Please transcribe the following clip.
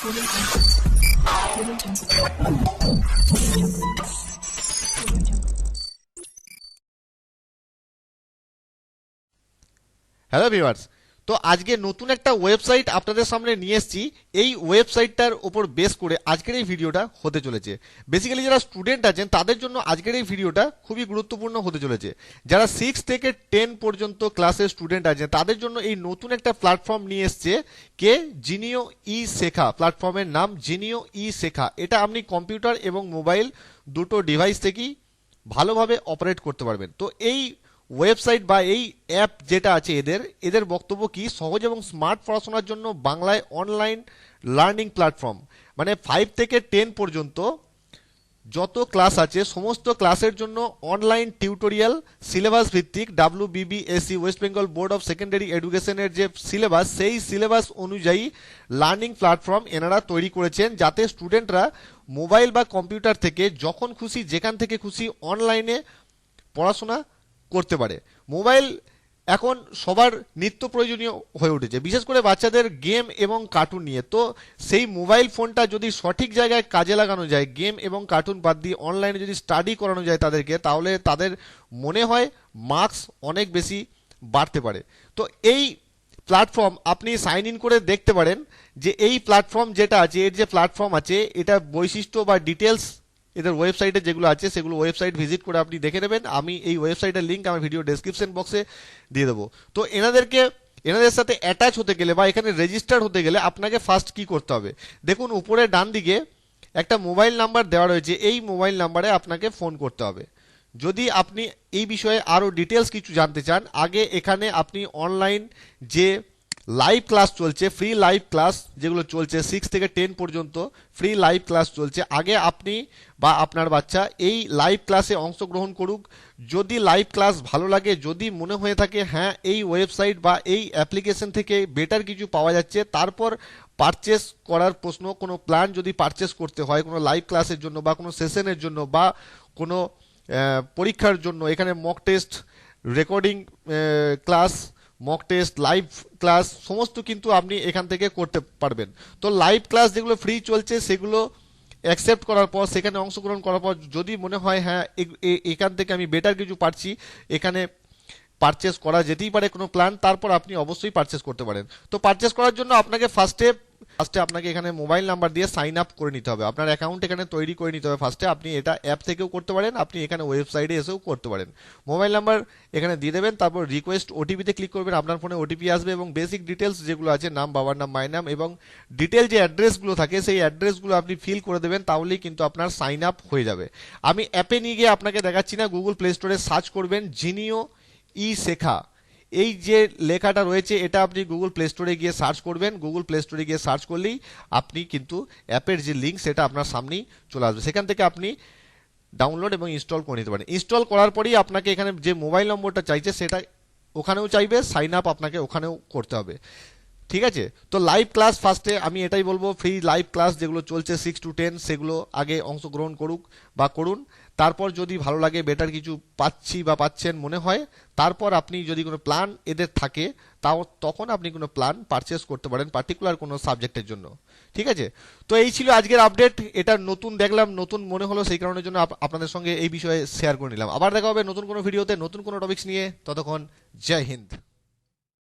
Hello viewers, তো আজকে নতুন একটা ওয়েবসাইট আপনাদের সামনে নিয়ে এসেছি। এই ওয়েবসাইটটার উপর বেস করে আজকের এই ভিডিওটা হতে চলেছে। বেসিক্যালি যারা স্টুডেন্ট আছেন তাদের জন্য আজকের এই ভিডিওটা খুবই গুরুত্বপূর্ণ হতে চলেছে। যারা 6 থেকে 10 পর্যন্ত ক্লাসের স্টুডেন্ট আছেন তাদের জন্য এই নতুন একটা প্ল্যাটফর্ম নিয়ে এসছে কে জিনিও ই শেখা। প্ল্যাটফর্মের নাম জিনিও ই শেখা। এটা আপনি কম্পিউটার এবং মোবাইল দুটো ডিভাইস থেকেই ভালোভাবে অপারেট করতে পারবেন। তো এই ওয়েবসাইট বা এই অ্যাপ যেটা আছে এদের বক্তব্য কি, সহজ এবং স্মার্ট পড়াশোনার জন্য বাংলায় অনলাইন লার্নিং প্ল্যাটফর্ম। মানে 5 থেকে 10 পর্যন্ত যত ক্লাস আছে সমস্ত ক্লাসের জন্য অনলাইন টিউটোরিয়াল সিলেবাস ভিত্তিক WBBSE West Bengal board of secondary এডুকেশনের যে সিলেবাস সেই সিলেবাস অনুযায়ী লার্নিং প্ল্যাটফর্ম এনারা তৈরি করেছেন, যাতে স্টুডেন্টরা মোবাইল বা কম্পিউটার থেকে যখন খুশি যেখান থেকে খুশি অনলাইনে পড়াশোনা করতে পারে। মোবাইল এখন সবার নিত্য প্রয়োজনীয় হয়ে উঠেছে, বিশেষ করে বাচ্চাদের গেম এবং কার্টুন নিয়ে। তো সেই মোবাইল ফোনটা যদি সঠিক জায়গায় কাজে লাগানো যায়, গেম এবং কার্টুন বাদ দিয়ে অনলাইনে যদি স্টাডি করানো যায় তাদেরকে, তাহলে তাদের মনে হয় মার্কস অনেক বেশি বাড়তে পারে। তো এই প্ল্যাটফর্ম আপনি সাইন ইন করে দেখতে পারেন যে এই প্ল্যাটফর্ম যেটা আছে, এর যে প্ল্যাটফর্ম আছে এটা বৈশিষ্ট্য বা ডিটেলস এদের ওয়েবসাইটে যেগুলো আছে সেগুলো ওয়েবসাইট ভিজিট করে আপনি দেখে নেবেন। আমি এই ওয়েবসাইটের লিঙ্ক আমার ভিডিও ডেসক্রিপশন বক্সে দিয়ে দেবো। তো এনাদের সাথে অ্যাটাচ হতে গেলে বা এখানে রেজিস্টার হতে গেলে আপনাকে ফার্স্ট কি করতে হবে, দেখুন উপরে ডান দিকে একটা মোবাইল নাম্বার দেওয়া রয়েছে। এই মোবাইল নাম্বারে আপনাকে ফোন করতে হবে যদি আপনি এই বিষয়ে আরও ডিটেলস কিছু জানতে চান। আগে এখানে আপনি অনলাইন যে লাইভ ক্লাস চলছে, ফ্রি লাইভ ক্লাস যেগুলো চলছে 6 থেকে 10 পর্যন্ত ফ্রি লাইভ ক্লাস চলছে, আগে আপনি বা আপনার বাচ্চা এই লাইভ ক্লাসে অংশগ্রহণ করুক। যদি লাইভ ক্লাস ভালো লাগে, যদি মনে হয়ে থাকে হ্যাঁ এই ওয়েবসাইট বা এই অ্যাপ্লিকেশন থেকে বেটার কিছু পাওয়া যাচ্ছে, তারপর পারচেস করার প্রশ্ন। কোনো প্ল্যান যদি পারচেস করতে হয় কোনো লাইভ ক্লাসের জন্য বা কোনো সেশনের জন্য বা কোনো পরীক্ষার জন্য, এখানে mock test, recording class, mock test, live class সমস্ত কিন্তু আপনি এখান থেকে করতে পারবেন। তো লাইভ ক্লাস যেগুলো ফ্রি চলছে সেগুলো অ্যাকসেপ্ট করার পর, সেখানে অংশগ্রহণ করার পর যদি মনে হয় হ্যাঁ এখান থেকে আমি বেটার কিছু পাচ্ছি, এখানে পারচেস করা যেতেই পারে কোনো প্ল্যান, তারপর আপনি অবশ্যই পারচেস করতে পারেন। তো পারচেস করার জন্য আপনাকে ফার্স্টে আপনাকে এখানে মোবাইল নাম্বার দিয়ে সাইন আপ করে নিতে হবে। আপনার অ্যাকাউন্ট এখানে তৈরি করে নিতে হবে ফার্স্টে। আপনি এটা অ্যাপ থেকেও করতে পারেন, আপনি এখানে ওয়েবসাইটে এসেও করতে পারেন। মোবাইল নাম্বার এখানে দিয়ে দেবেন, তারপর রিকোয়েস্ট ওটিপিতে ক্লিক করবেন। আপনার ফোনে ওটিপি আসবে এবং বেসিক ডিটেলস যেগুলো আছে, নাম, বাবার নাম, মায়ের নাম এবং ডিটেল যে অ্যাড্রেসগুলো থাকে সেই অ্যাড্রেসগুলো আপনি ফিল করে দেবেন, তাহলেই কিন্তু আপনার সাইন আপ হয়ে যাবে। আমি অ্যাপে নিয়ে গিয়ে আপনাকে দেখাচ্ছি না, গুগল প্লে স্টোরে সার্চ করবেন জিনিও ই শেখা। এই যে লেখাটা রয়েছে এটা আপনি গুগল প্লে স্টোরে গিয়ে সার্চ করবেন। গুগল প্লে স্টোরে গিয়ে সার্চ করলেই আপনি কিন্তু অ্যাপের যে লিঙ্ক সেটা আপনার সামনেই চলে আসবে, সেখান থেকে আপনি ডাউনলোড এবং ইনস্টল করে নিতে পারেন। ইনস্টল করার পরেই আপনাকে এখানে যে মোবাইল নম্বরটা চাইছে সেটা ওখানেও চাইবে, সাইন আপ আপনাকে ওখানেও করতে হবে। ঠিক আছে, তো লাইভ ক্লাস ফার্স্টে আমি এটাই বলবো, ফ্রি লাইভ ক্লাস যেগুলো চলছে 6 to 10 সেগুলো আগে অংশগ্রহণ করুন। তারপর যদি ভালো লাগে, বেটার কিছু পাচ্ছি বা পাচ্ছেন মনে হয়, তারপর আপনি যদি কোনো প্ল্যান এদের থাকে তখন আপনি কোনো প্ল্যান পারচেস করতে পারেন পার্টিকুলার কোনো সাবজেক্টের জন্য। ঠিক আছে, তো এই ছিল আজকের আপডেট। এটা নতুন দেখলাম, নতুন মনে হলো, সেই কারণের জন্য আপনাদের সঙ্গে এই বিষয়ে শেয়ার করে নিলাম। আবার দেখা হবে নতুন কোনো ভিডিওতে নতুন কোনো টপিকস নিয়ে। ততক্ষণ জয় হিন্দ।